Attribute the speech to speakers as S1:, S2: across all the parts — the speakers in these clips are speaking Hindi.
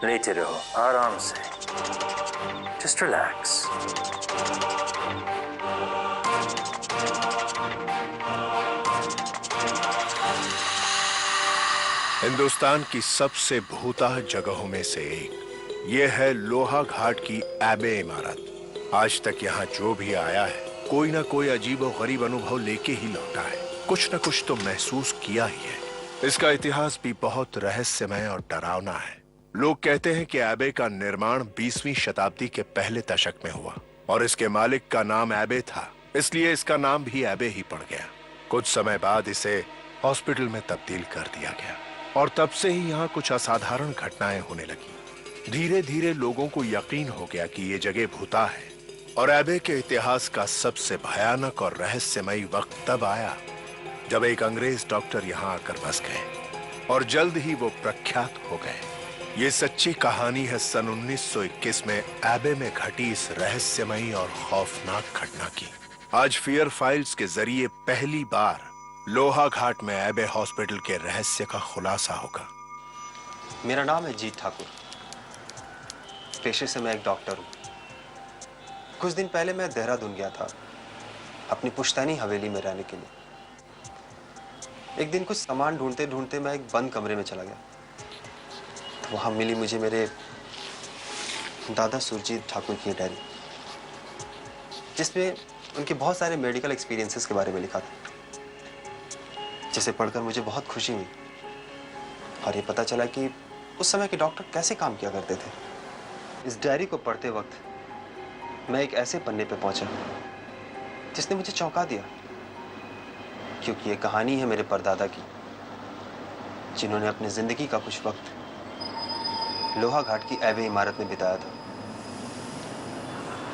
S1: लेटे रहो आराम से, जस्ट रिलैक्स।
S2: हिंदुस्तान की सबसे भूताह जगहों में से एक ये है लोहा घाट की एबे इमारत। आज तक यहाँ जो भी आया है कोई ना कोई अजीब और गरीब अनुभव लेके ही लौटा है। कुछ न कुछ तो महसूस किया ही है। इसका इतिहास भी बहुत रहस्यमय और डरावना है। लोग कहते हैं कि एबे का निर्माण 20वीं शताब्दी के पहले दशक में हुआ और इसके मालिक का नाम एबे था, इसलिए इसका नाम भी एबे ही पड़ गया। कुछ समय बाद इसे हॉस्पिटल में तब्दील कर दिया गया और तब से ही यहाँ कुछ असाधारण घटनाएं होने लगी। धीरे धीरे लोगों को यकीन हो गया कि ये जगह भूता है और एबे के इतिहास का सबसे भयानक और रहस्यमयी वक्त तब आया जब एक अंग्रेज डॉक्टर यहाँ आकर बस गए और जल्द ही वो प्रख्यात हो गए। ये सच्ची कहानी है सन 1921 में एबे में घटी इस रहस्यमयी और खौफनाक घटना की। आज फियर फाइल्स के जरिए पहली बार लोहा घाट में एबे हॉस्पिटल के रहस्य का खुलासा होगा।
S3: मेरा नाम है जीत ठाकुर। पेशे से मैं एक डॉक्टर हूँ। कुछ दिन पहले मैं देहरादून गया था अपनी पुश्तैनी हवेली में रहने के लिए। एक दिन कुछ सामान ढूंढते ढूंढते मैं एक बंद कमरे में चला गया। तो वहां मिली मुझे मेरे दादा सुरजीत ठाकुर की डायरी, जिसमें उनके बहुत सारे मेडिकल एक्सपीरियंसेस के बारे में लिखा था, जिसे पढ़कर मुझे बहुत खुशी हुई और ये पता चला कि उस समय के डॉक्टर कैसे काम किया करते थे। इस डायरी को पढ़ते वक्त मैं एक ऐसे पन्ने पे पहुंचा जिसने मुझे चौंका दिया, क्योंकि ये कहानी है मेरे परदादा की, जिन्होंने अपनी जिंदगी का कुछ वक्त लोहा घाट की एबे इमारत में बिताया था,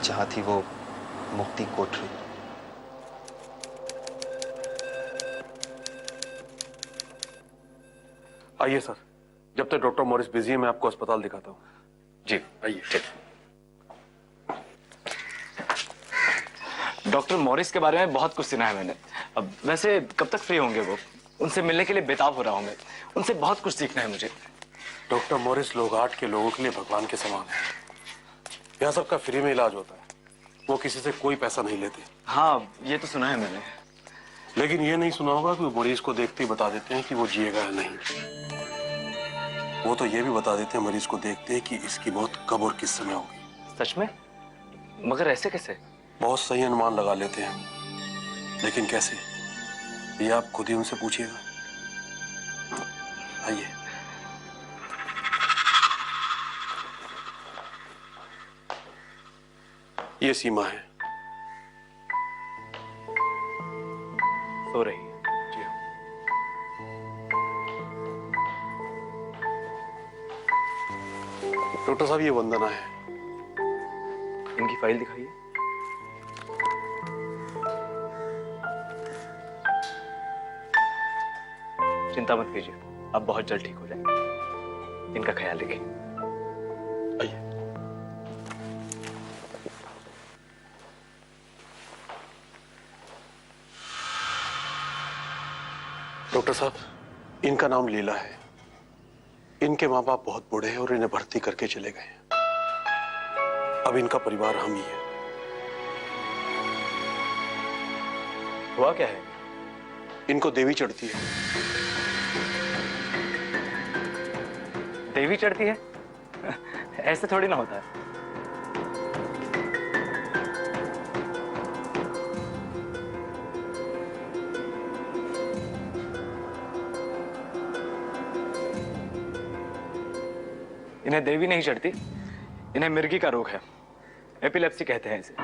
S3: जहां थी वो मुक्ति कोठरी।
S4: आइए सर, जब तक डॉक्टर मॉरिस बिजी है मैं आपको अस्पताल दिखाता हूँ। जी आइए।
S5: डॉक्टर मॉरिस के बारे में बहुत कुछ सुना है मैंने। अब वैसे कब तक फ्री होंगे वो? उनसे मिलने के लिए बेताब हो रहा हूँ मैं। उनसे बहुत कुछ सीखना है मुझे।
S4: डॉक्टर मॉरिस लोहाघाट के लोगों के लिए भगवान के समान है। यहाँ सबका फ्री में इलाज होता है, वो किसी से कोई पैसा नहीं लेते।
S5: हाँ, ये तो सुना है मैंने।
S4: लेकिन ये नहीं सुना होगा कि वो मरीज को देखते ही बता देते हैं कि वो जिएगा या नहीं। वो तो ये भी बता देते हैं मरीज को देखते हैं कि इसकी मौत कब और किस समय होगी।
S5: सच में? मगर ऐसे कैसे?
S4: बहुत सही अनुमान लगा लेते हैं, लेकिन कैसे ये आप खुद ही उनसे पूछिएगा। आइए। ये सीमा है।
S5: सो रही है।
S4: जी हाँ। डॉक्टर साहब ये वंदना है।
S5: इनकी फाइल दिखाइए। चिंता मत कीजिए, अब बहुत जल्द ठीक हो जाएंगे। इनका ख्याल रखिए।
S4: आइए। डॉक्टर साहब, इनका नाम लीला है। इनके माँ बाप बहुत बूढ़े हैं और इन्हें भर्ती करके चले गए। अब इनका परिवार हम ही है।
S5: हुआ क्या है?
S4: इनको देवी चढ़ती है।
S5: देवी चढ़ती है? ऐसे थोड़ी ना होता है। इन्हें देवी नहीं चढ़ती, इन्हें मिर्गी का रोग है। एपिलेप्सी कहते हैं इसे।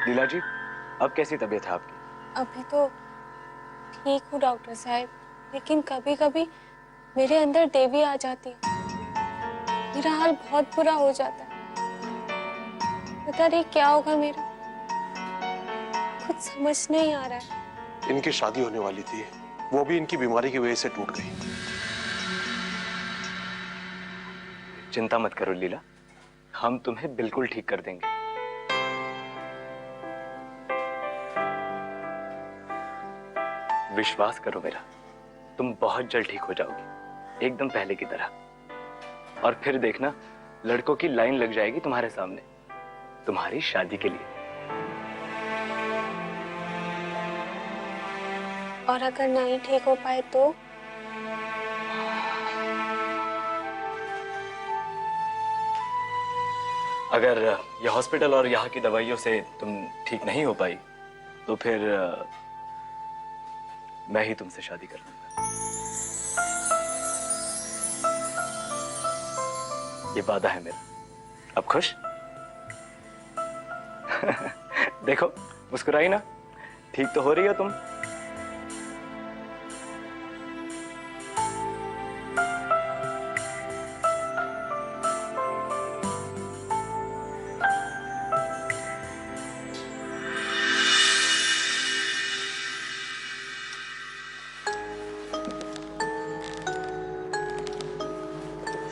S5: लीला जी, अब कैसी तबीयत है आपकी?
S6: अभी तो ठीक हूँ डॉक्टर साहब, लेकिन कभी कभी मेरे अंदर देवी आ जाती है। मेरा हाल बहुत बुरा हो जाता है। पता नहीं क्या होगा मेरा, कुछ समझ नहीं आ रहा है।
S4: इनकी शादी होने वाली थी, वो भी इनकी बीमारी की वजह से टूट गई।
S5: चिंता मत करो लीला, हम तुम्हें बिल्कुल ठीक कर देंगे। विश्वास करो मेरा, तुम बहुत जल्द ठीक हो जाओगी। एकदम पहले की तरह। और फिर देखना, लड़कों की लाइन लग जाएगी तुम्हारे सामने, तुम्हारी शादी के लिए।
S6: और अगर नहीं ठीक हो पाए तो?
S5: अगर यह हॉस्पिटल और यहाँ की दवाइयों से तुम ठीक नहीं हो पाई तो फिर मैं ही तुमसे शादी कर लूंगा। ये वादा है मेरा। अब खुश? देखो मुस्कुराई ना, ठीक तो हो रही हो तुम।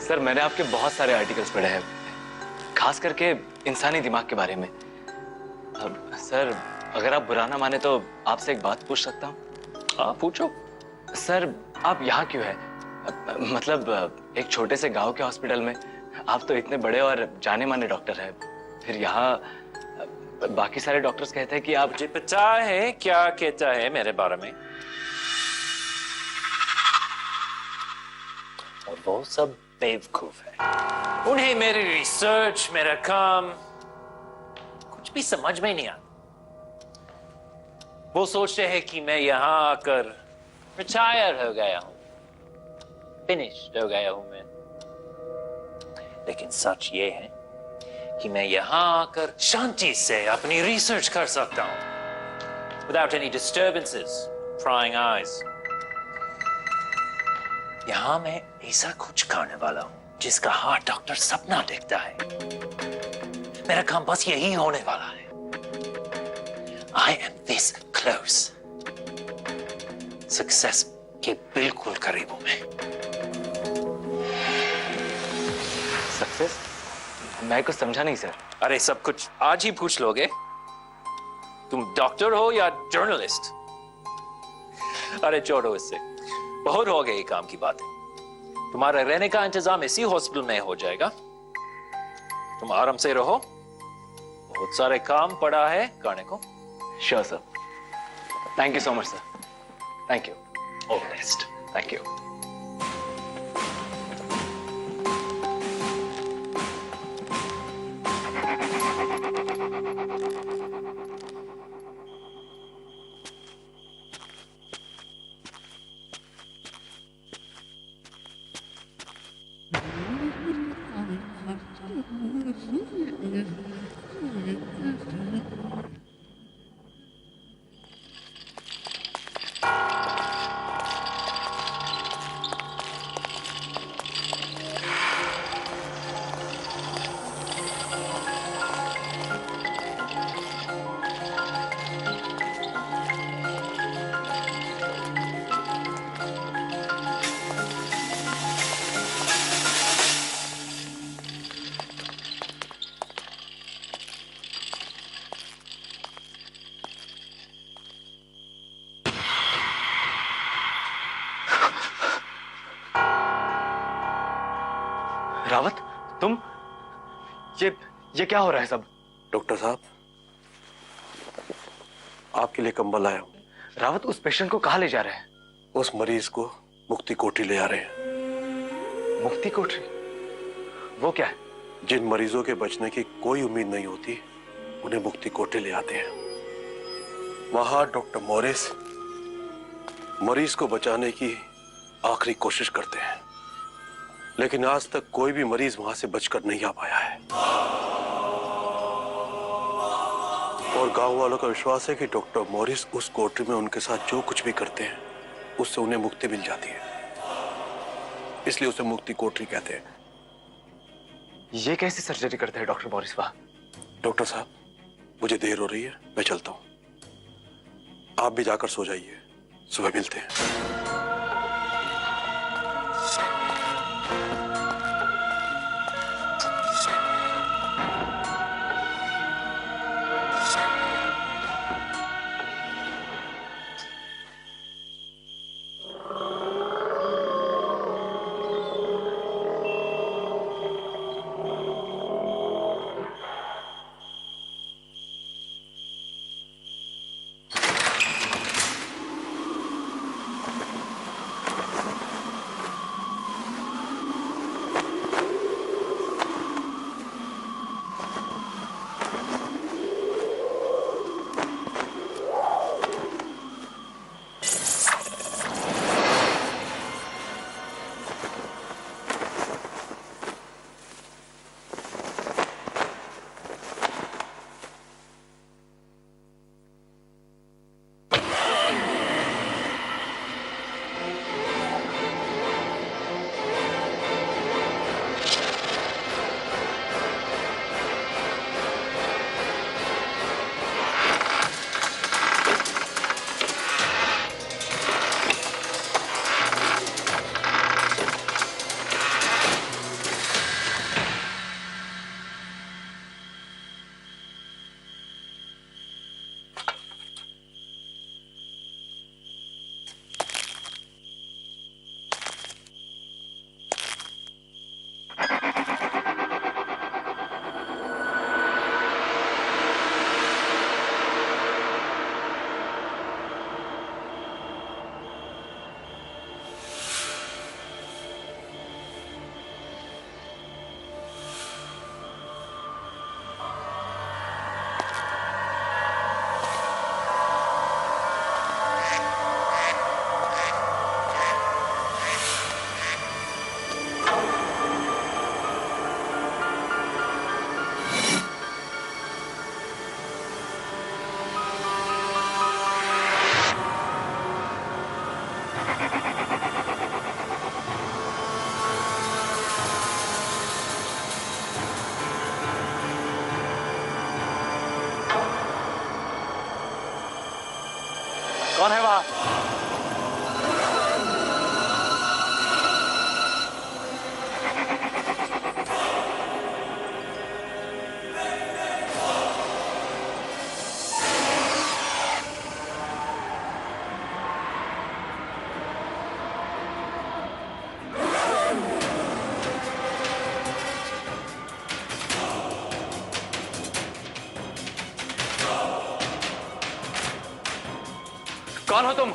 S5: सर, मैंने आपके बहुत सारे आर्टिकल्स पढ़े हैं, खास करके इंसानी दिमाग के बारे में। अब सर, अगर आप बुरा ना माने तो आपसे एक बात पूछ सकता हूँ? हाँ पूछो। सर, आप यहाँ क्यों है? मतलब एक छोटे से गांव के हॉस्पिटल में। आप तो इतने बड़े और जाने माने डॉक्टर हैं, फिर यहाँ बाकी सारे डॉक्टर्स कहते हैं कि आप।
S7: मुझे पता है क्या कहता है मेरे बारे में, और वो सब बेवकूफ है। उन्हें मेरी रिसर्च, मेरा काम कुछ भी समझ में नहीं आता। वो सोचते हैं कि मैं यहां आकर रिटायर हो गया हूं, फिनिश्ड हो गया हूं मैं। लेकिन सच ये है कि मैं यहां आकर शांति से अपनी रिसर्च कर सकता हूं, without any disturbances, prying eyes। यहां मैं ऐसा कुछ करने वाला हूं जिसका हर डॉक्टर सपना देखता है। मेरा काम बस यही होने वाला है। I am this close। Success के बिल्कुल करीब हूं मैं।
S5: सक्सेस? मैं कुछ समझा नहीं सर।
S7: अरे सब कुछ आज ही पूछ लोगे? तुम डॉक्टर हो या जर्नलिस्ट? अरे छोड़ो इससे, बहुत हो गई काम की बातें। तुम्हारा रहने का इंतजाम इसी हॉस्पिटल में हो जाएगा, तुम आराम से रहो। बहुत सारे काम पड़ा है करने को।
S5: Sure sir. Thank you so much sir. Thank you.
S7: All the best.
S5: Thank you. Rawat, तुम? ये क्या हो रहा है सब?
S4: डॉक्टर साहब, आपके लिए कंबल लाया हूं।
S5: रावत, उस पेशेंट को कहाँ ले जा रहे हैं?
S4: उस मरीज को मुक्ति कोठरी ले आ रहे हैं।
S5: मुक्ति कोठरी? वो क्या है?
S4: जिन मरीजों के बचने की कोई उम्मीद नहीं होती, उन्हें मुक्ति कोठरी ले आते हैं। वहां डॉक्टर मॉरिस मरीज को बचाने की आखिरी कोशिश करते हैं, लेकिन आज तक कोई भी मरीज वहां से बचकर नहीं आ पाया है। और गांव वालों का विश्वास है कि डॉक्टर मॉरिस उस कोठरी में उनके साथ जो कुछ भी करते हैं, उससे उन्हें मुक्ति मिल जाती है। इसलिए उसे मुक्ति कोठरी कहते हैं।
S5: ये कैसी सर्जरी करते हैं डॉक्टर मॉरिस वहां?
S4: डॉक्टर साहब, मुझे देर हो रही है, मैं चलता हूं। आप भी जाकर सो जाइए, सुबह मिलते हैं।
S7: कौन है वहां? कौन हो तुम?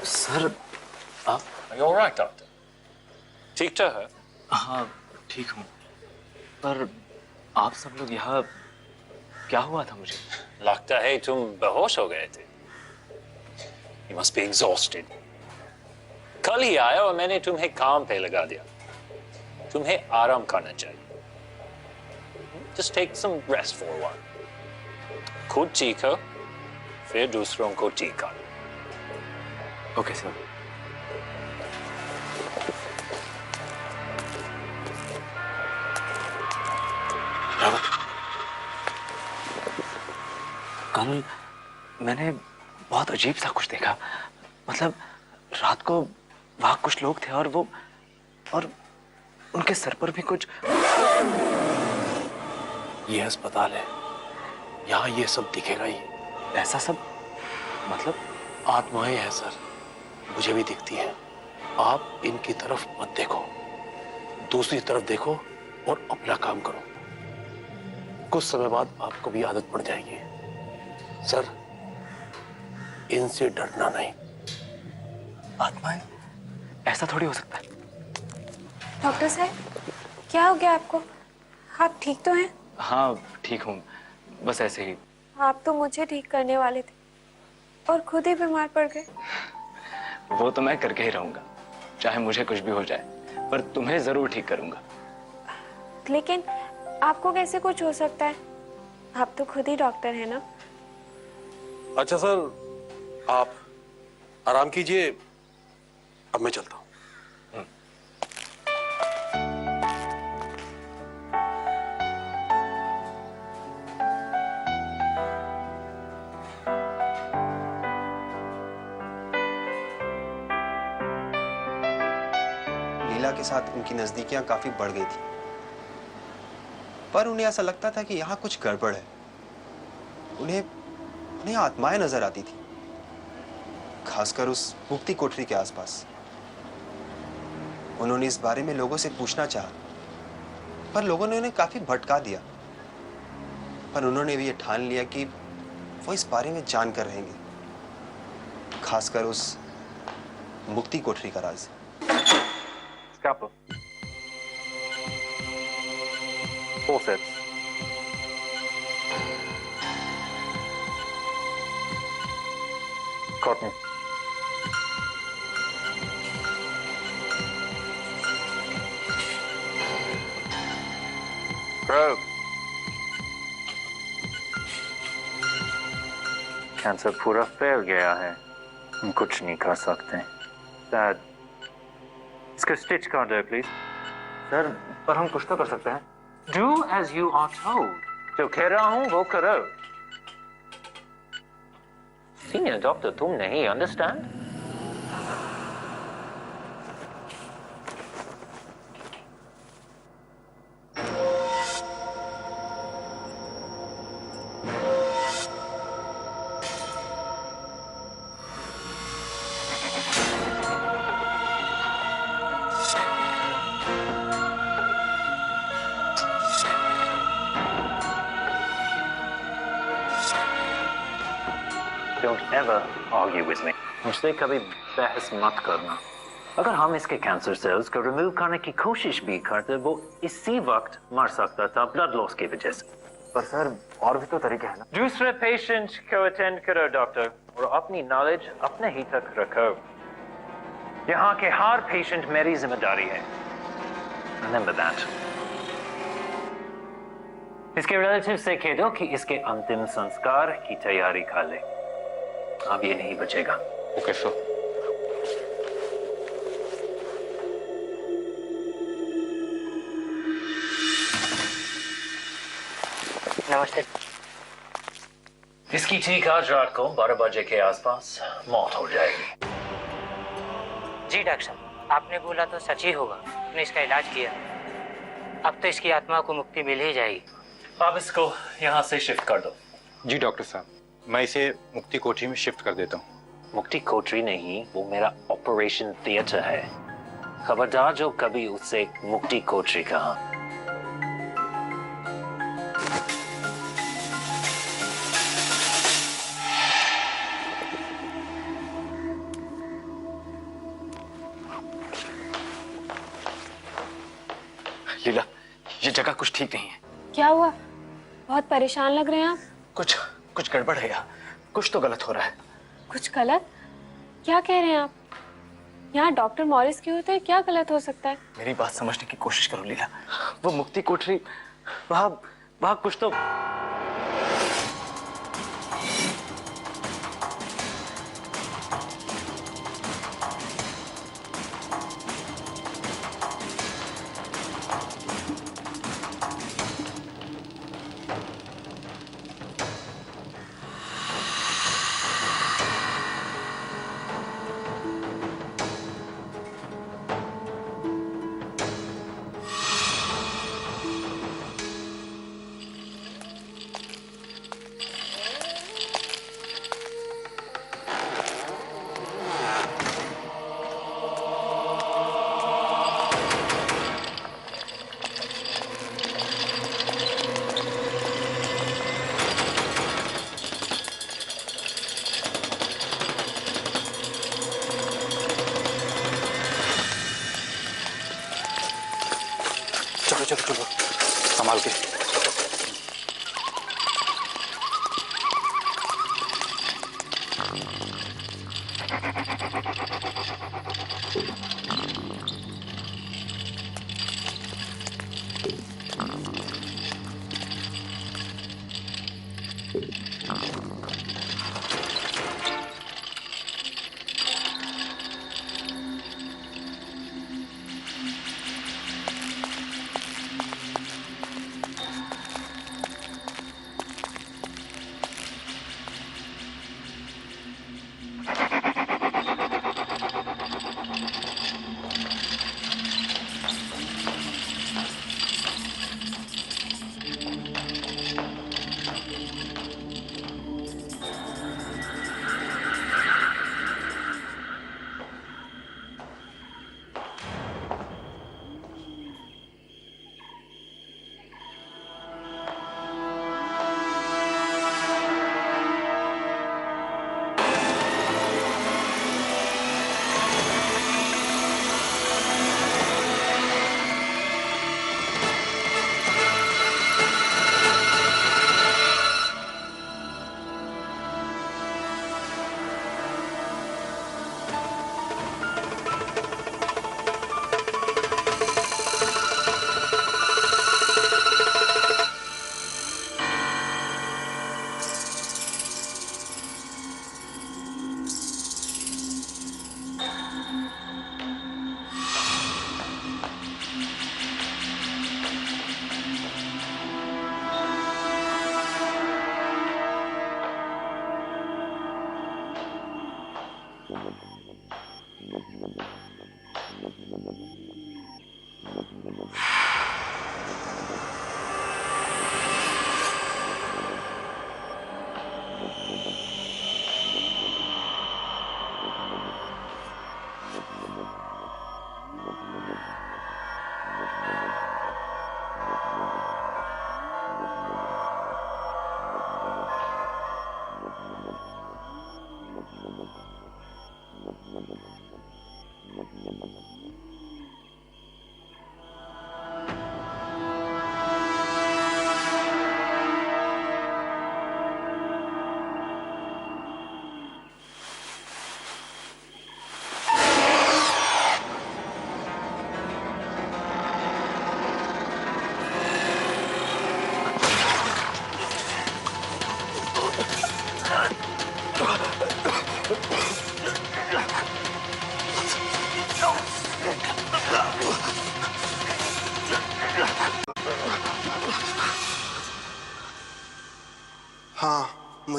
S5: सर आप?
S7: You're all right, doctor. ठीक तो है?
S5: हाँ ठीक हूँ, पर आप सब लोग यहाँ क्या हुआ था मुझे?
S7: लगता है तुम बेहोश हो गए थे। You must be exhausted। कल ही आया और मैंने तुम्हें काम पे लगा दिया। तुम्हें आराम करना चाहिए। Just take some rest for a while। खुद ठीक हो, फिर दूसरों को ठीक करो।
S5: Okay sir. कल मैंने बहुत अजीब सा कुछ देखा। मतलब रात को वहां कुछ लोग थे और उनके सर पर भी कुछ।
S4: ये अस्पताल है, यहाँ ये सब दिखेगा ही।
S5: ऐसा सब? मतलब
S4: आत्माएं हैं सर, मुझे भी दिखती है। आप इनकी तरफ मत देखो, दूसरी तरफ देखो और अपना काम करो। कुछ समय बाद आपको भी आदत पड़ जाएगी। सर, इनसे डरना नहीं।
S5: आत्माएं? ऐसा थोड़ी हो सकता है।
S6: डॉक्टर साहब, क्या हो गया आपको? आप ठीक तो हैं?
S5: हाँ ठीक हूँ, बस ऐसे ही।
S6: आप तो मुझे ठीक करने वाले थे और खुद ही बीमार पड़ गए।
S5: वो तो मैं करके ही रहूंगा, चाहे मुझे कुछ भी हो जाए, पर तुम्हें जरूर ठीक करूंगा।
S6: लेकिन आपको कैसे कुछ हो सकता है? आप तो खुद ही डॉक्टर हैं ना।
S4: अच्छा सर, आप आराम कीजिए, अब मैं चलता हूँ।
S3: लीला के साथ उनकी नजदीकियां काफी बढ़ गई थी, पर उन्हें ऐसा लगता था कि यहाँ कुछ गड़बड़ है। उन्हें आत्माएं नजर आती थी, खासकर उस मुक्ति कोठरी के आसपास। उन्होंने इस बारे में लोगों से पूछना चाहा, पर लोगों ने उन्हें काफी भटका दिया। पर उन्होंने भी ये ठान लिया कि वो इस बारे में जानकर रहेंगे, खासकर उस मुक्ति कोठरी का राज।
S7: Scalpel। 4 sets। Cotton। Probe। Cancer पूरा फैल गया है, हम कुछ नहीं कर सकते। Sad। इसका स्टिच कर दो प्लीज।
S5: सर, पर हम कुछ तो कर सकते हैं।
S7: Do as you are told। जो कह रहा हूं वो करो। सीनियर डॉक्टर, तुम नहीं understand? ever argue with me. मुझसे कभी बहस मत करना। अगर हम इसके कैंसर सेल्स को रिमूव करने की कोशिश भी करते, वो इसी वक्त मर सकता था ब्लड लॉस की वजह से।
S1: पर सर और भी तो तरीके हैं ना।
S7: दूसरे पेशेंट को अटेंड करो डॉक्टर, और अपनी नॉलेज अपने ही तक रखो। यहाँ के हर पेशेंट मेरी जिम्मेदारी है। Remember that. इसके रिलेटिव से कह दो कि इसके अंतिम संस्कार की तैयारी कर ले। अब ये नहीं बचेगा।
S1: Okay sir.
S8: नमस्ते।
S7: इसकी ठीक आज रात को 12 बजे के आसपास मौत हो जाएगी।
S8: जी डॉक्टर साहब, आपने बोला तो सच ही होगा। आपने इसका इलाज किया, अब तो इसकी आत्मा को मुक्ति मिल ही जाएगी।
S7: आप इसको यहाँ से शिफ्ट कर दो।
S1: जी डॉक्टर साहब, मैं इसे मुक्ति कोठरी में शिफ्ट कर देता हूँ।
S7: मुक्ति कोठरी नहीं, वो मेरा ऑपरेशन थिएटर है। खबरदार जो कभी उससे मुक्ति कोठरी कहा।
S5: लीला, ये जगह कुछ ठीक नहीं है।
S6: क्या हुआ? बहुत परेशान लग रहे हैं आप।
S5: कुछ गड़बड़ है यहाँ, कुछ तो गलत हो रहा है।
S6: कुछ गलत? क्या कह रहे हैं आप? यहाँ डॉक्टर मॉरिस के होते हैं, क्या गलत हो सकता है?
S5: मेरी बात समझने की कोशिश करो लीला। वो मुक्ति कोठरी, वहाँ कुछ तो।
S1: चलो संभाल के।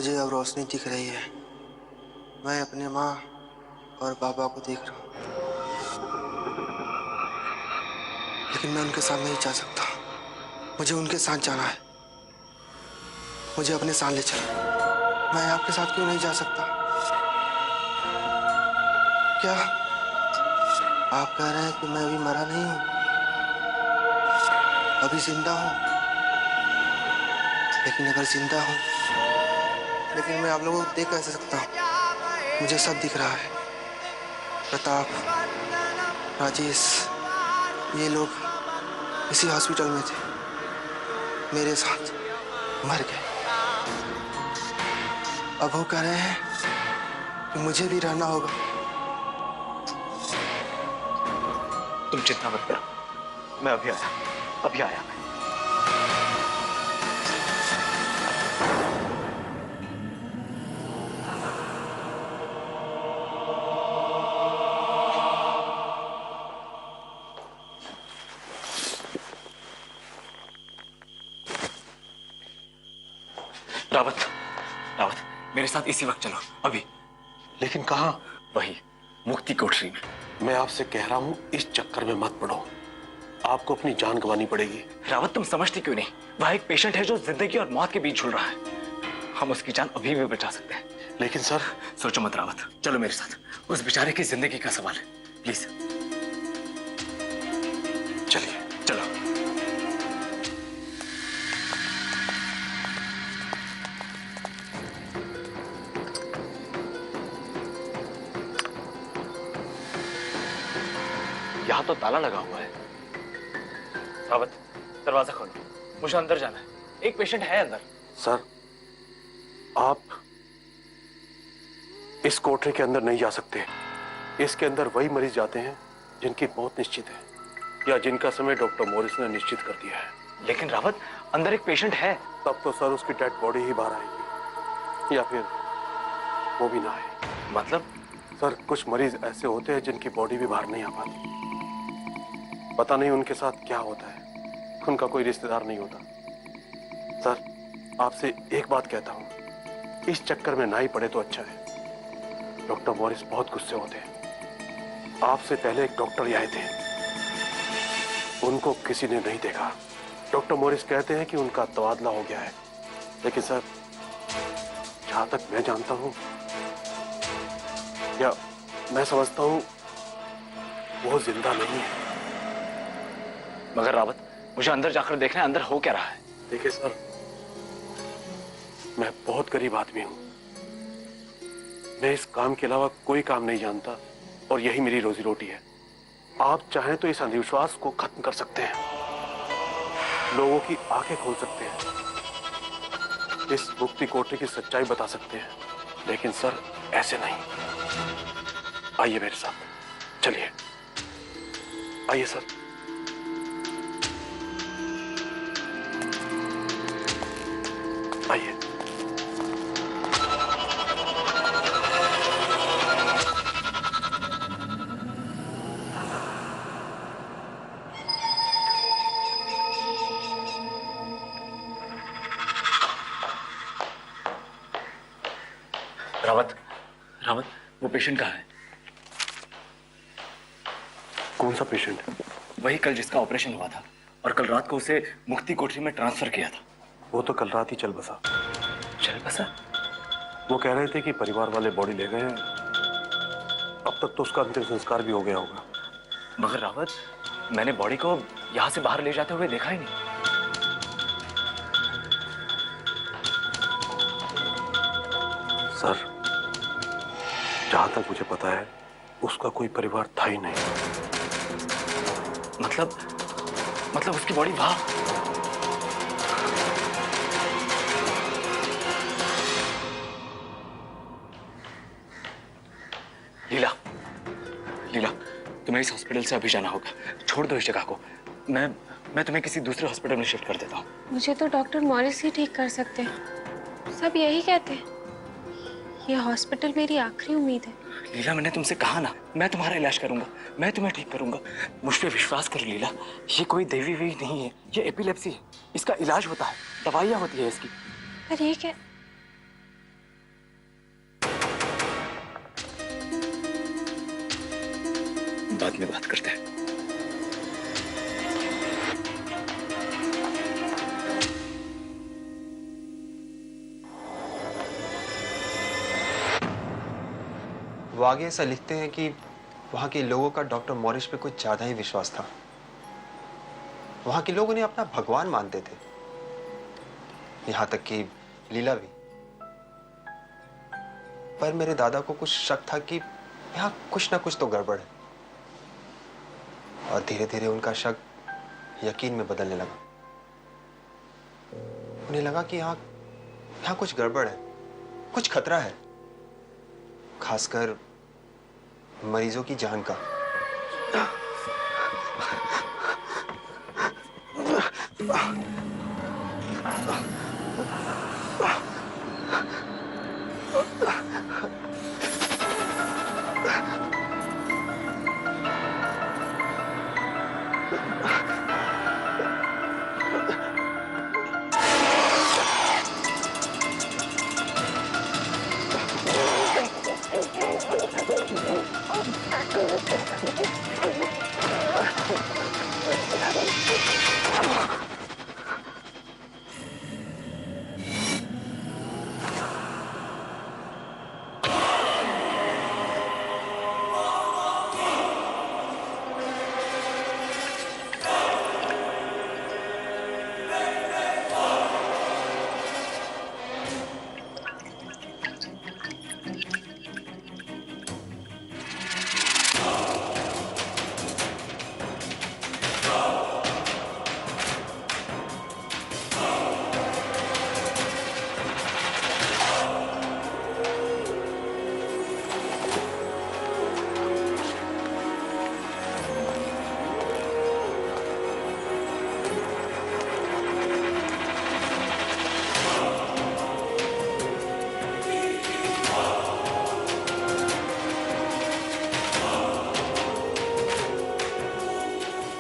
S9: मुझे अब रोशनी दिख रही है। मैं अपने माँ और पापा को देख रहा हूँ, लेकिन मैं उनके साथ नहीं जा सकता। मुझे उनके साथ जाना है। मुझे अपने साथ ले चलो। मैं आपके साथ क्यों नहीं जा सकता? क्या आप कह रहे हैं कि मैं अभी मरा नहीं हूँ, अभी जिंदा हूँ? लेकिन अगर जिंदा हूँ, लेकिन मैं आप लोगों को देख कैसे सकता हूँ? मुझे सब दिख रहा है। प्रताप, राजेश, ये लोग इसी हॉस्पिटल में थे, मेरे साथ मर गए। अब वो कह रहे हैं कि मुझे भी रहना होगा।
S5: तुम चिंता मत करो, मैं अभी आया मैं। रावत, मेरे साथ इसी वक्त चलो, अभी।
S4: लेकिन कहाँ?
S5: वही मुक्ति कोठरी में।
S4: मैं आपसे कह रहा हूँ, इस चक्कर में मत पड़ो, आपको अपनी जान गंवानी पड़ेगी।
S5: रावत, तुम समझते क्यों नहीं? वह एक पेशेंट है जो जिंदगी और मौत के बीच झूल रहा है। हम उसकी जान अभी भी बचा सकते हैं।
S4: लेकिन सर,
S5: सोचो मत रावत, चलो मेरे साथ। उस बेचारे की जिंदगी का सवाल है, प्लीज
S4: चलिए।
S5: चलो। यहाँ तो ताला लगा हुआ है। रावत, दरवाजा खोलो, मुझे अंदर जाना है। एक पेशेंट है अंदर।
S4: सर, आप इस कोठरी के अंदर नहीं जा सकते। इसके अंदर वही मरीज जाते हैं जिनकी मौत निश्चित है, या जिनका समय डॉक्टर मॉरिस ने निश्चित कर दिया है।
S5: लेकिन रावत, अंदर एक पेशेंट है।
S4: तब तो सर उसकी डेड बॉडी ही बाहर आएगी, या फिर वो भी ना आए।
S5: मतलब?
S4: सर, कुछ मरीज ऐसे होते हैं जिनकी बॉडी भी बाहर नहीं आ पाती। पता नहीं उनके साथ क्या होता है, उनका कोई रिश्तेदार नहीं होता। सर, आपसे एक बात कहता हूँ, इस चक्कर में ना ही पड़े तो अच्छा है। डॉक्टर मॉरिस बहुत गुस्से होते हैं। आपसे पहले एक डॉक्टर ही आए थे, उनको किसी ने नहीं देखा। डॉक्टर मॉरिस कहते हैं कि उनका तबादला हो गया है, लेकिन सर, जहां तक मैं जानता हूं, या मैं समझता हूं, वो जिंदा नहीं है।
S5: मगर रावत, मुझे अंदर जाकर देखना है, अंदर हो क्या रहा है।
S4: देखिए सर, मैं बहुत गरीब आदमी हूं। मैं इस काम के अलावा कोई काम नहीं जानता, और यही मेरी रोजी रोटी है। आप चाहें तो इस अंधविश्वास को खत्म कर सकते हैं, लोगों की आंखें खोल सकते हैं, इस मुक्ति कोठरी की सच्चाई बता सकते हैं। लेकिन सर, ऐसे नहीं। आइए मेरे साथ, चलिए, आइए सर। आइए।
S5: रावत, वो पेशेंट कहाँ है?
S4: कौन सा पेशेंट?
S5: वही कल जिसका ऑपरेशन हुआ था, और कल रात को उसे मुक्ति कोठरी में ट्रांसफर किया था।
S4: वो तो कल रात ही चल बसा।
S5: चल बसा?
S4: वो कह रहे थे कि परिवार वाले बॉडी ले गए हैं। अब तक तो उसका अंतिम संस्कार भी हो गया होगा।
S5: मगर रावत, मैंने बॉडी को यहाँ से बाहर ले जाते हुए देखा ही नहीं।
S4: सर, जहां तक मुझे पता है, उसका कोई परिवार था ही नहीं।
S5: मतलब उसकी बॉडी वहां? लीला, तुम्हें इस हॉस्पिटल से अभी जाना होगा। छोड़ दो इस जगह को। मैं तुम्हें किसी दूसरे हॉस्पिटल में शिफ्ट कर देता हूँ।
S6: मुझे तो डॉक्टर मॉरिस ही ठीक कर सकते हैं, सब यही कहते हैं। ये हॉस्पिटल मेरी आखिरी उम्मीद है।
S5: लीला, मैंने तुमसे कहा ना, मैं तुम्हारा इलाज करूंगा, मैं तुम्हें ठीक करूंगा। मुझ पे विश्वास करो लीला, ये कोई देवी वेवी नहीं है, ये एपिलेप्सी है। इसका इलाज होता है, दवाइयाँ होती है इसकी।
S6: पर ये क्या,
S5: बाद में बात करते हैं।
S3: वो आगे ऐसा लिखते हैं कि वहां के लोगों का डॉक्टर मॉरिस पे कुछ ज्यादा ही विश्वास था। वहां के लोग उन्हें अपना भगवान मानते थे, यहां तक कि लीला भी। पर मेरे दादा को कुछ शक था कि यहां कुछ ना कुछ तो गड़बड़ है, और धीरे धीरे उनका शक यकीन में बदलने लगा। उन्हें लगा कि यहां कुछ गड़बड़ है, कुछ खतरा है, खासकर मरीजों की जान का।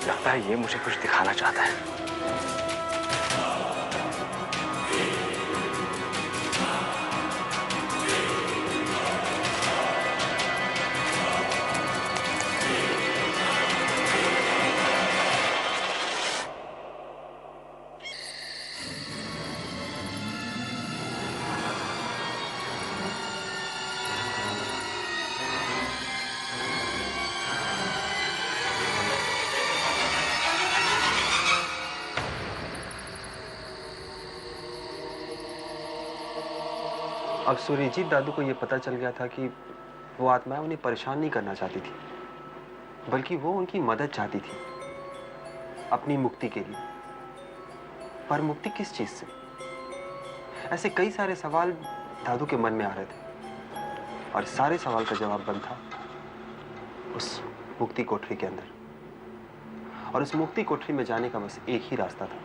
S5: लगता है ये मुझे कुछ दिखाना चाहता है।
S3: अब सूर्यजीत दादू को यह पता चल गया था कि वो आत्माएं उन्हें परेशान नहीं करना चाहती थी, बल्कि वो उनकी मदद चाहती थी अपनी मुक्ति के लिए। पर मुक्ति किस चीज से? ऐसे कई सारे सवाल दादू के मन में आ रहे थे, और सारे सवाल का जवाब बंद था उस मुक्ति कोठरी के अंदर। और उस मुक्ति कोठरी में जाने का बस एक ही रास्ता था,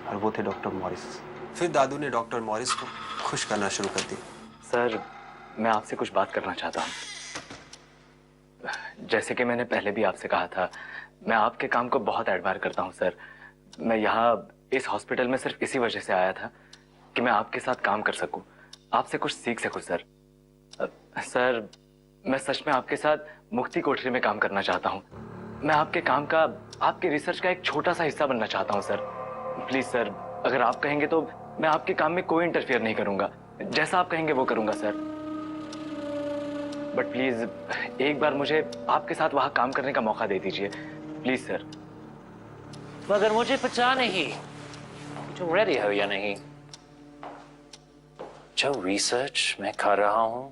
S3: और वो थे डॉक्टर मॉरिस। फिर दादू ने डॉक्टर मॉरिस को खुश करना शुरू कर दिया।
S5: सर, मैं आपसे कुछ बात करना चाहता हूँ। जैसे कि मैंने पहले भी आपसे कहा था, मैं आपके काम को बहुत एडमायर करता हूँ सर। मैं यहाँ इस हॉस्पिटल में सिर्फ इसी वजह से आया था कि मैं आपके साथ काम कर सकूं, आपसे कुछ सीख सकूं सर। सर, मैं सच में आपके साथ मुक्ति कोठरी में काम करना चाहता हूँ। मैं आपके काम का, आपके रिसर्च का एक छोटा सा हिस्सा बनना चाहता हूँ सर। प्लीज सर, अगर आप कहेंगे तो मैं आपके काम में कोई इंटरफेयर नहीं करूंगा। जैसा आप कहेंगे वो करूंगा सर। बट प्लीज एक बार मुझे आपके साथ वहां काम करने का मौका दे दीजिए, प्लीज सर।
S7: मगर मुझे पता नहीं तुम रेडी हो या नहीं। जो रिसर्च मैं कर रहा हूं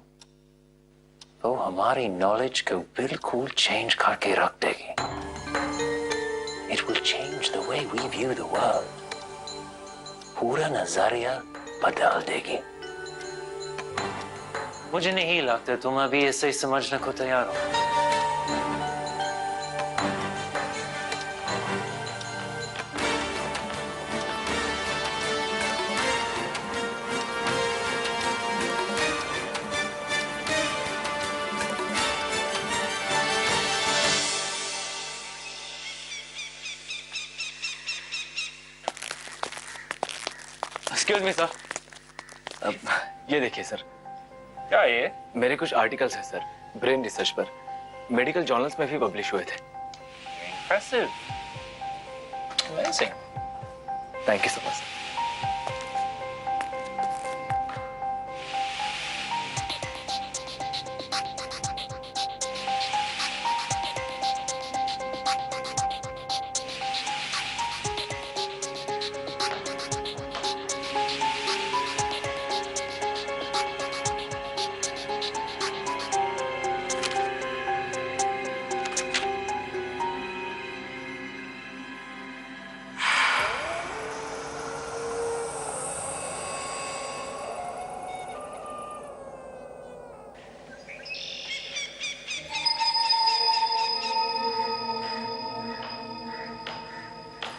S7: वो हमारी नॉलेज को बिल्कुल चेंज करके रख देगी। It will change the way we view the world. पूरा नजरिया बदल देगी। मुझे नहीं लगता तुम अभी इसे समझने को तैयार हो।
S5: एक्सक्यूज मी सर, ये देखिए सर।
S7: क्या ये?
S5: मेरे कुछ आर्टिकल्स हैं सर, ब्रेन रिसर्च पर। मेडिकल जर्नल्स में भी पब्लिश हुए थे।
S7: Impressive. Amazing.
S5: Thank you so much.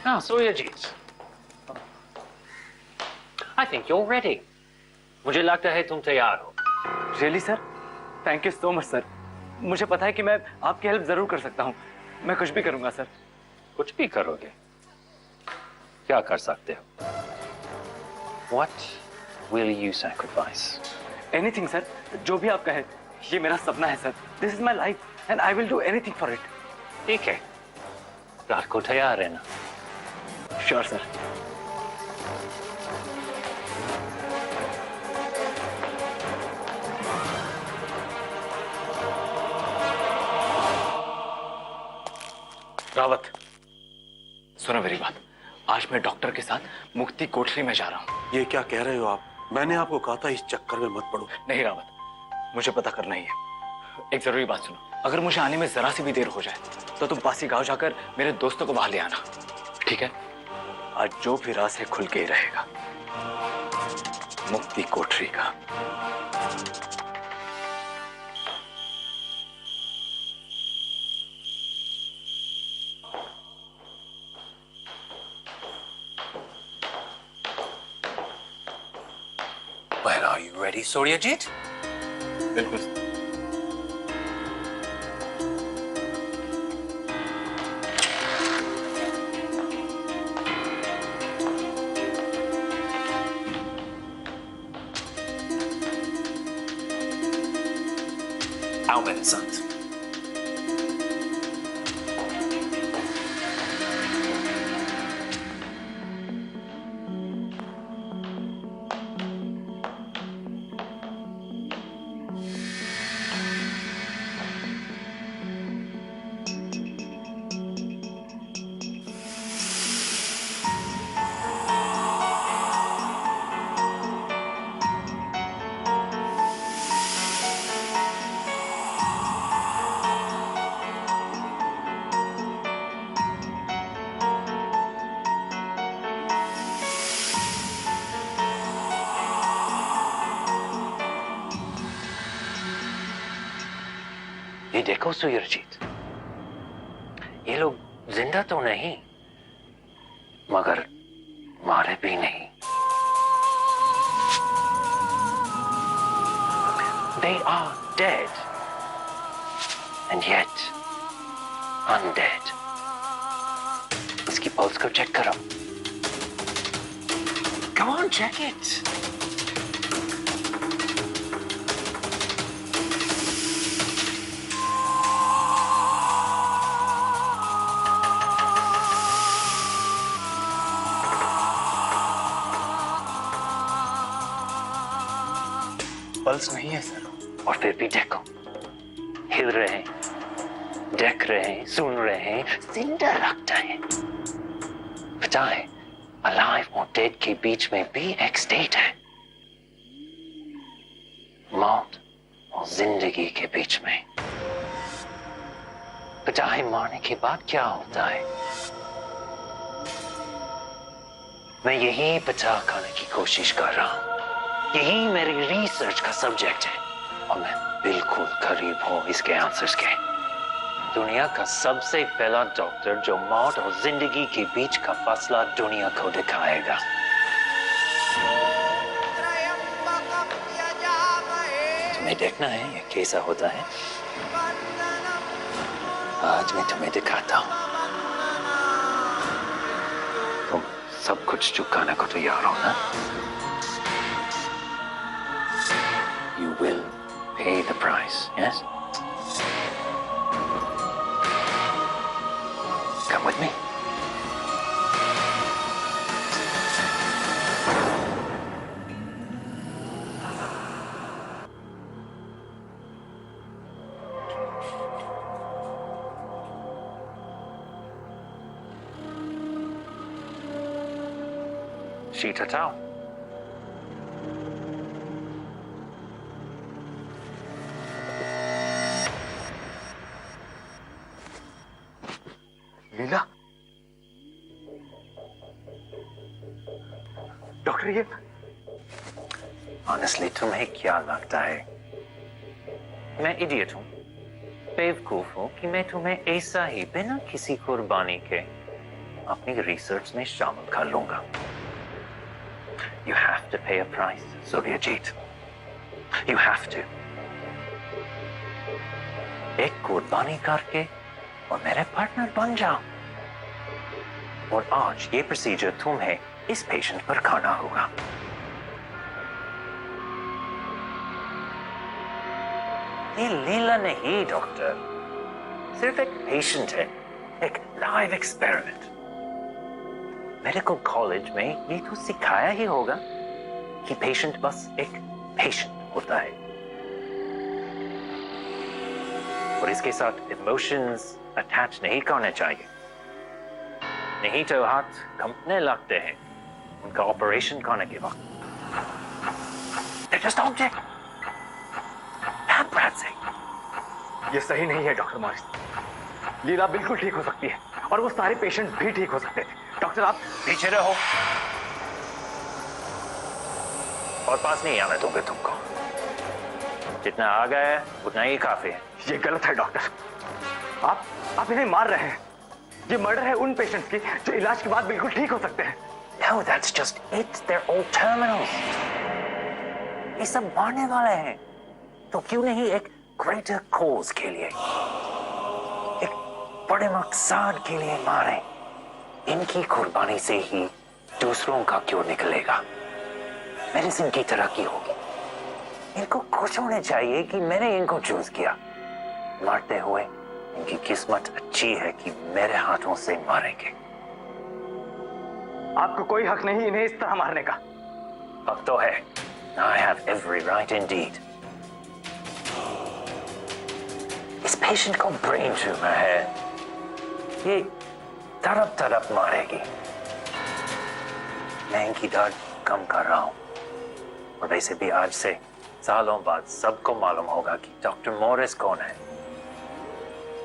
S7: Now, Suryajit, I think you're ready. मुझे लगता है तुम तैयार हो।
S5: Really sir, thank you so much sir. मुझे पता है कि मैं आपकी हेल्प जरूर कर सकता हूँ। मैं कुछ भी करूंगा सर।
S7: कुछ भी करोगे? क्या कर सकते हो? What will you sacrifice?
S5: Anything sir, जो भी आप कहें। ये मेरा सपना है sir. This is my life and I will do anything for it.
S7: ठीक है, रात को तैयार रहना।
S5: Sure sir. रावत, सुनो मेरी बात। आज मैं डॉक्टर के साथ मुक्ति कोठरी में जा रहा हूँ।
S4: ये क्या कह रहे हो आप? मैंने आपको कहा था इस चक्कर में मत पड़ो।
S5: नहीं रावत, मुझे पता करना ही है। एक जरूरी बात सुनो, अगर मुझे आने में जरा सी भी देर हो जाए तो तुम पासी गांव जाकर मेरे दोस्तों को वहां ले आना, ठीक है? आज जो भी राज है खुल के ही रहेगा, मुक्ति कोठरी का।
S7: Well, are you ready, Suryajit?
S5: बिल्कुल।
S7: Almensand. ये देखो सुयरजीत, ये लोग जिंदा तो नहीं मगर मारे भी नहीं। They are dead and yet undead. इसकी पल्स को चेक करो। Come on, check it.
S5: Pulse नहीं है सर।
S7: और फिर भी देखो, हिल रहे हैं, देख रहे हैं, सुन रहे हैं, जिंदा लगता है। पता है, अलाइव और डेड के बीच में भी एक स्टेट है, मौत और जिंदगी के बीच में। पता है मरने के बाद क्या होता है? मैं यही पता करने की कोशिश कर रहा हूं। यही मेरी रिसर्च का सब्जेक्ट है और मैं बिल्कुल करीब हूं इसके आंसर्स के। दुनिया का सबसे पहला डॉक्टर जो मौत और जिंदगी के बीच का फासला दुनिया को दिखाएगा। तुम्हें देखना है ये कैसा होता है? आज मैं तुम्हें दिखाता हूं। तुम सब कुछ चुकाने को तैयार हो ना? You will pay the price, yes? Come with me. Sheet हटाओ।
S5: लीला, डॉक्टर ये
S7: ऑनेस्टली तुम्हें क्या लगता है मैं इडियट हूं, बेवकूफ हूं कि मैं तुम्हें ऐसा ही बिना किसी कुर्बानी के अपनी रिसर्च में शामिल कर लूंगा? You have to pay a price, Suryajit. You have to. एक कुर्बानी करके और मेरे पार्टनर बन जाओ। और आज ये प्रोसीजर तुम्हें इस पेशेंट पर करना होगा। ये लीला नहीं डॉक्टर, सिर्फ एक पेशेंट है, एक लाइव एक्सपेरिमेंट। मेडिकल कॉलेज में ये तो सिखाया ही होगा कि पेशेंट बस एक पेशेंट होता है और इसके साथ इमोशंस अटैच नहीं करने चाहिए, नहीं तो हाथ कंपने लगते हैं उनका ऑपरेशन करने के वक्त। They're just object.
S5: ये सही नहीं है डॉक्टर मॉरिस। लीला बिल्कुल ठीक हो सकती है और वो सारे पेशेंट भी ठीक हो सकते थे। डॉक्टर आप
S7: पीछे रहो और पास नहीं आने दोगे तुमको। जितना आ गया है उतना ही काफी है।
S5: ये गलत है डॉक्टर, आप इन्हें मार रहे हैं। ये मर्डर है उन पेशेंट्स की जो इलाज के बाद बिल्कुल ठीक हो सकते हैं।
S7: No, that's just it. They're all terminals. ये सब मरने वाले हैं, तो क्यों नहीं एक greater cause के लिए, एक बड़े मकसद के लिए मारे? इनकी कुर्बानी से ही दूसरों का क्यों निकलेगा? मेडिसिन की तरक्की होगी। इनको खुश होने चाहिए कि मैंने इनको चूज किया। मरते हुए इनकी किस्मत अच्छी है कि मेरे हाथों से मारेंगे।
S5: आपको कोई हक नहीं इन्हें इस तरह मारने का।
S7: हक तो है। I have every right indeed. इस पेशेंट को ब्रेन ट्यूमर है, ये तड़प मारेगी। मैं इनकी दर्द कम कर रहा हूं और वैसे भी आज से सालों बाद सबको मालूम होगा कि डॉक्टर मॉरिस कौन है।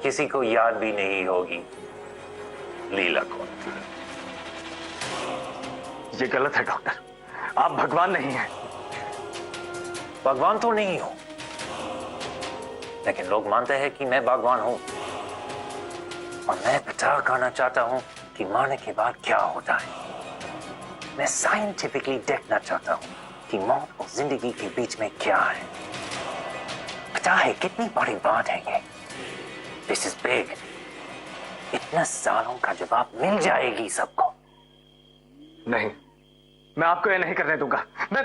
S7: किसी को याद भी नहीं होगी लीला कौन थी।
S5: ये गलत है डॉक्टर, आप भगवान नहीं हैं।
S7: भगवान तो नहीं हूं, लेकिन लोग मानते हैं कि मैं भगवान हूं और मैं पता करना चाहता हूं कि मरने के बाद क्या होता है। मैं साइंटिफिकली देखना चाहता हूं कि मौत और जिंदगी के बीच में क्या है। पता है कितनी बड़ी बात है ये। This is big. इतने सालों का जवाब मिल जाएगी सबको।
S5: नहीं, मैं आपको ये नहीं करने दूंगा। मैं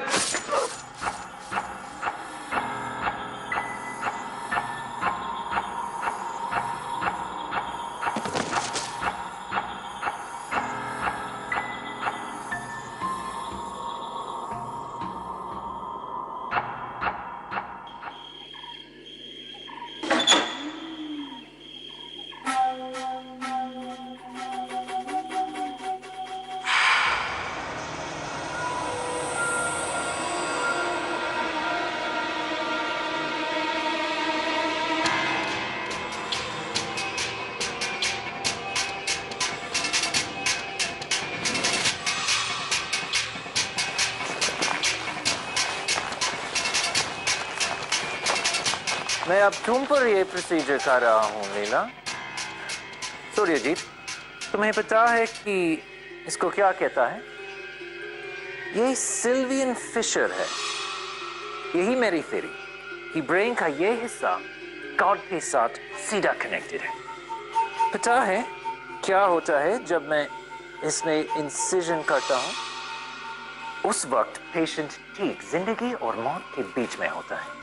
S7: मैं अब तुम पर ये प्रोसीजर कर रहा हूं लीला। सूर्यजीत, तुम्हें पता है कि इसको क्या कहता है? ये सिल्वियन फिशर है। यही मेरी थ्योरी कि ब्रेन का ये हिस्सा गॉड के साथ सीधा कनेक्टेड है। पता है क्या होता है जब मैं इसमें इंसिजन करता हूं? उस वक्त पेशेंट ठीक जिंदगी और मौत के बीच में होता है।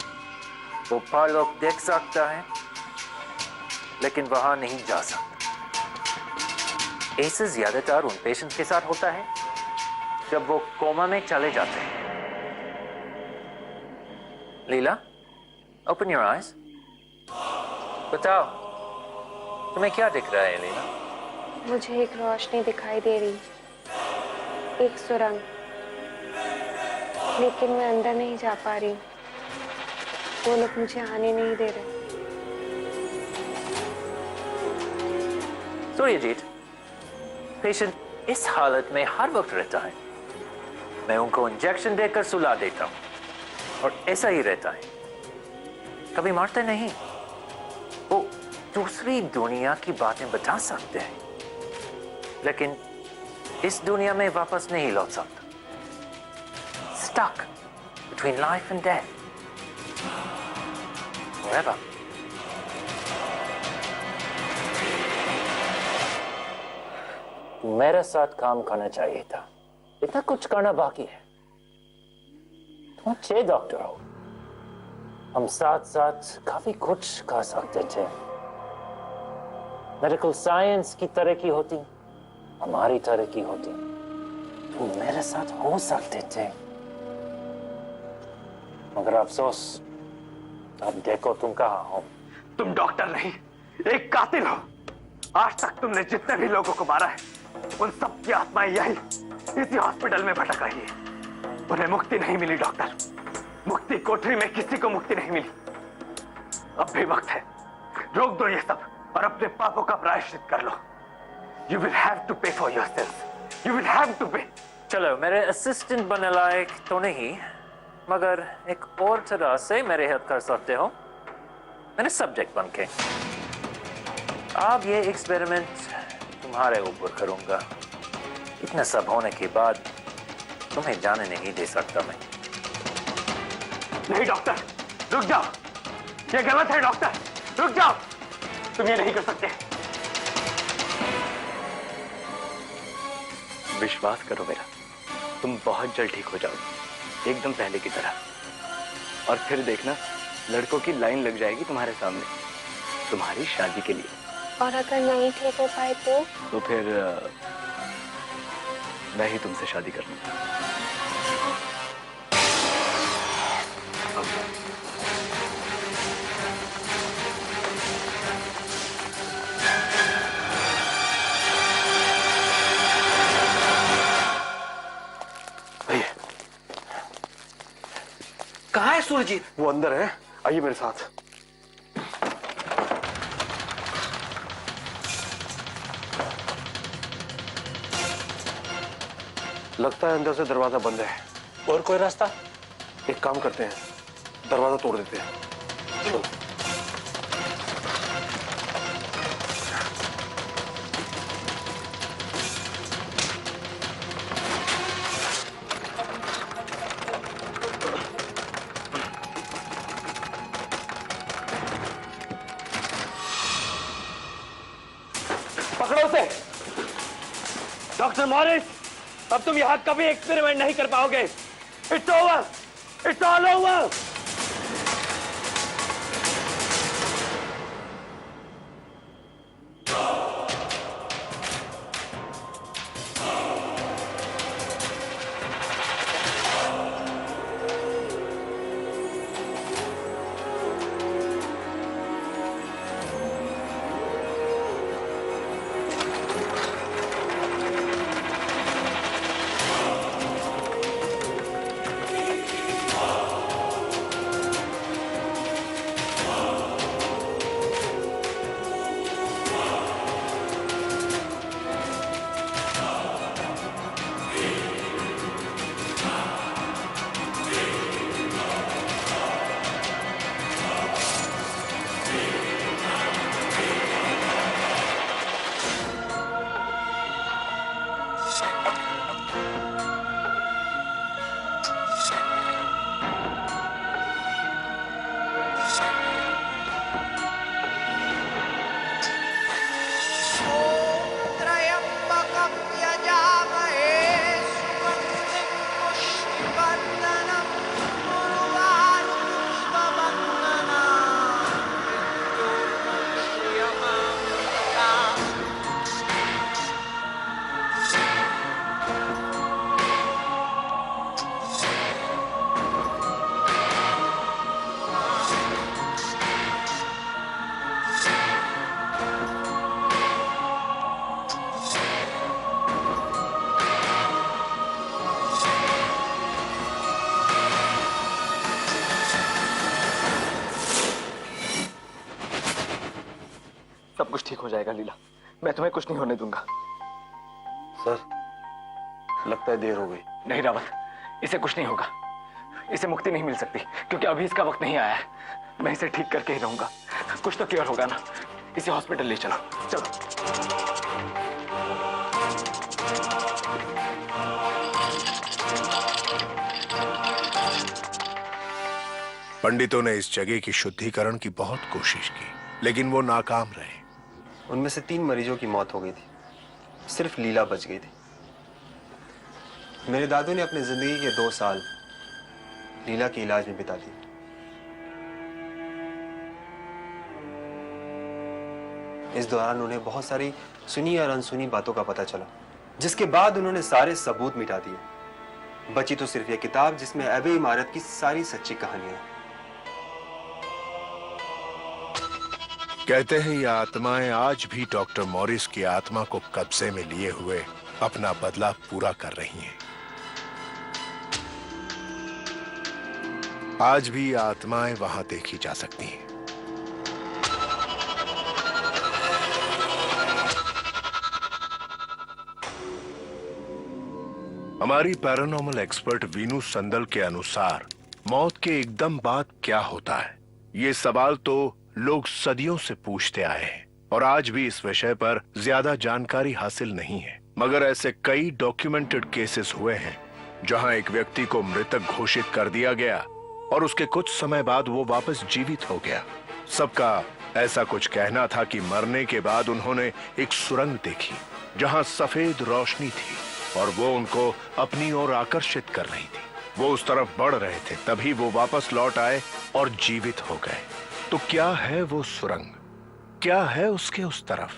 S7: वो परलोक देख सकता है लेकिन वहां नहीं जा सकता। ऐसे ज्यादातर उन पेशेंट्स के साथ होता है जब वो कोमा में चले जाते हैं। लीला, ओपन योर आईज। बताओ, तुम्हें क्या दिख रहा है लीला?
S6: मुझे एक रोशनी दिखाई दे रही, एक सुरंग, लेकिन मैं अंदर नहीं जा पा रही। वो लोग मुझे आने नहीं दे रहे।
S7: सूर्यजीत, पेशेंट इस हालत में हर वक्त रहता है। मैं उनको इंजेक्शन देकर सुला देता हूं और ऐसा ही रहता है, कभी मारते नहीं। वो दूसरी दुनिया की बातें बता सकते हैं, लेकिन इस दुनिया में वापस नहीं लौट सकता। Stuck between life and death. Forever. मेरे साथ काम करना चाहिए था, इतना कुछ करना बाकी है। तुम अच्छे डॉक्टर हो, हम साथ साथ काफी कुछ कर सकते थे। मेडिकल साइंस की तरक्की होती, हमारी तरक्की होती, तुम मेरे साथ हो सकते थे। मगर अफसोस, अब देखो तुम कहाँ हो।
S1: तुम डॉक्टर नहीं, एक कातिल हो। आज तक तुमने जितने भी लोगों को मारा है, उन सब की आत्माएं यही इसी हॉस्पिटल में भटक रही है। उन्हें मुक्ति नहीं मिली डॉक्टर, मुक्ति कोठरी में किसी को मुक्ति नहीं मिली। अब भी वक्त है, रोक दो ये सब और अपने पापों का प्रायश्चित कर लो। You will have to pay for your sins. You will have to pay.
S7: चलो, मेरे असिस्टेंट बनने लायक तो नहीं, मगर एक और तरह से मेरे हेल्प कर सकते हो। मैंने सब्जेक्ट बन के अब ये एक्सपेरिमेंट तुम्हारे ऊपर करूंगा। इतना सब होने के बाद तुम्हें जाने नहीं दे सकता मैं।
S1: नहीं डॉक्टर, रुक जाओ, ये गलत है डॉक्टर, रुक जाओ, तुम ये नहीं कर सकते।
S5: विश्वास करो मेरा, तुम बहुत जल्द ठीक हो जाओगे, एकदम पहले की तरह। और फिर देखना, लड़कों की लाइन लग जाएगी तुम्हारे सामने तुम्हारी शादी के लिए।
S6: और अगर नहीं ठीक हो पाए तो
S5: फिर मैं ही तुमसे शादी कर लूंगा।
S1: कहाँ है सूरजीत? वो अंदर है, आइए मेरे साथ। लगता है अंदर से दरवाजा बंद है। और कोई रास्ता? एक काम करते हैं, दरवाजा तोड़ देते हैं। चलो। पकड़ो उसे। डॉक्टर मॉरिस, अब तुम यहाँ कभी एक्सपेरिमेंट नहीं कर पाओगे। It's over, it's all over. तुम्हें कुछ नहीं होने दूंगा।
S4: सर, लगता है देर हो गई।
S1: नहीं रावत, इसे कुछ नहीं होगा। इसे मुक्ति नहीं मिल सकती क्योंकि अभी इसका वक्त नहीं आया है। मैं इसे ठीक करके ही रहूंगा। कुछ तो क्योर होगा ना। इसे हॉस्पिटल ले चलो। चलो।
S2: पंडितों ने इस जगह की शुद्धिकरण की बहुत कोशिश की, लेकिन वो नाकाम रहे।
S3: उनमें से 3 मरीजों की मौत हो गई थी, सिर्फ लीला बच गई थी। मेरे दादू ने अपनी जिंदगी के 2 साल लीला के इलाज में बिता दिए। इस दौरान उन्हें बहुत सारी सुनी और अनसुनी बातों का पता चला, जिसके बाद उन्होंने सारे सबूत मिटा दिए। बची तो सिर्फ ये किताब जिसमें एबे इमारत की सारी सच्ची कहानियां हैं।
S2: कहते हैं ये आत्माएं आज भी डॉक्टर मॉरिस की आत्मा को कब्जे में लिए हुए अपना बदला पूरा कर रही हैं। आज भी आत्माएं वहां देखी जा सकती हैं। हमारी पैरानॉर्मल एक्सपर्ट वीनू संदल के अनुसार मौत के एकदम बाद क्या होता है, ये सवाल तो लोग सदियों से पूछते आए हैं और आज भी इस विषय पर ज्यादा जानकारी हासिल नहीं है। मगर ऐसे कई डॉक्यूमेंटेड केसेस हुए हैं जहां एक व्यक्ति को मृतक घोषित कर दिया गया और उसके कुछ समय बाद वो वापस जीवित हो गया। सबका ऐसा कुछ कहना था कि मरने के बाद उन्होंने एक सुरंग देखी जहां सफेद रोशनी थी और वो उनको अपनी ओर आकर्षित कर रही थी। वो उस तरफ बढ़ रहे थे, तभी वो वापस लौट आए और जीवित हो गए। तो क्या है वो सुरंग? क्या है उसके उस तरफ?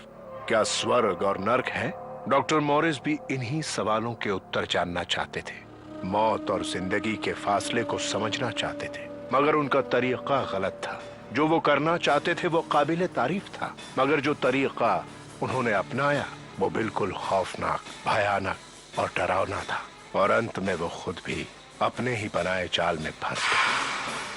S2: क्या स्वर्ग और नर्क है? डॉक्टर मॉरिस भी इन्हीं सवालों के उत्तर जानना चाहते थे। मौत और जिंदगी के फासले को समझना चाहते थे, मगर उनका तरीका गलत था। जो वो करना चाहते थे वो काबिले तारीफ था, मगर जो तरीका उन्होंने अपनाया वो बिल्कुल खौफनाक, भयानक और डरावना था। और अंत में वो खुद भी अपने ही बनाए जाल में फंस गए।